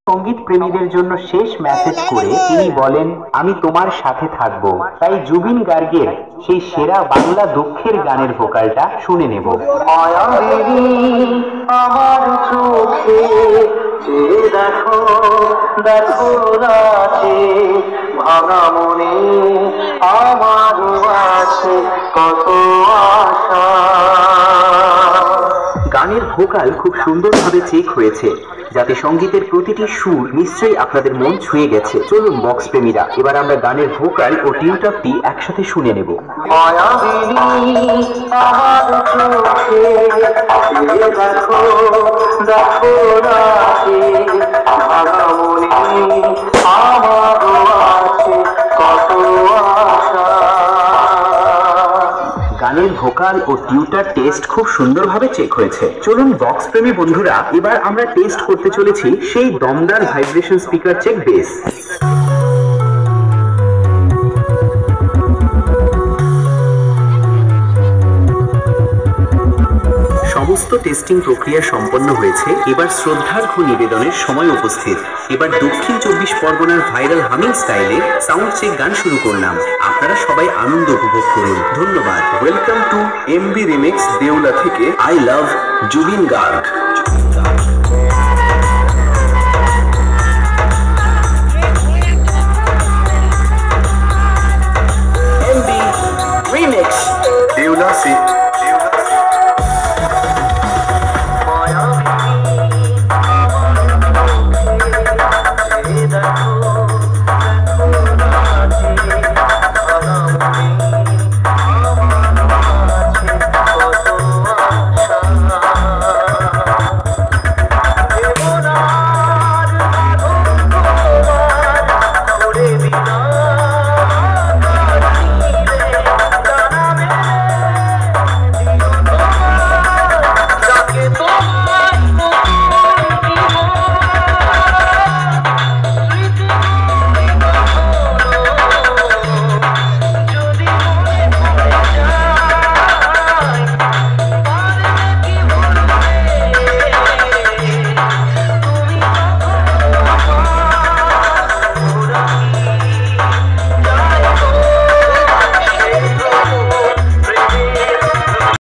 সঙ্গীত প্রেমীদের জন্য শেষ মেসেজ করে তিনি বলেন, আমি তোমার সাথে থাকব। তাই জুবিন গার্গের সেই সেরা বাংলা দুঃখের গানের ভোকালটা শুনে নেব। আমার চোখে দেখো দেখো রাতে ভাঙা মনে আমার আছে কত আশা। গানের ভোকাল খুব সুন্দরভাবে চেক হয়েছে, যাতে সঙ্গীতের প্রতিটি সুর নিশ্চয়ই আপনাদের মন ছুঁয়ে গেছে। চলুন বক্স প্রেমীরা, এবার আমরা গানের ভোকাল ও টিউনটাপটি একসাথে শুনে নেব। গানের ভোকাল ও টিউটার টেস্ট খুব সুন্দরভাবে চেক হয়েছে। চলুন বক্স প্রেমী বন্ধুরা, এবার আমরা টেস্ট করতে চলেছি সেই দমদার ভাইব্রেশন স্পিকার চেক বেস। সমস্ত টেস্টিং প্রক্রিয়া সম্পন্ন হয়েছে। এবার শ্রদ্ধার্ঘ্য নিবেদনের সময় উপস্থিত। এবার দক্ষিণ 24 পরগনার ভাইরাল হামিং স্টাইলে সাউন্ড চেক গান শুরু করলাম। আপনারা সবাই আনন্দ উপভোগ করুন। ধন্যবাদ। ওয়েলকাম টু এমবি রিমিক্স দেউলা থেকে আই লাভ জুবিন গার্গ।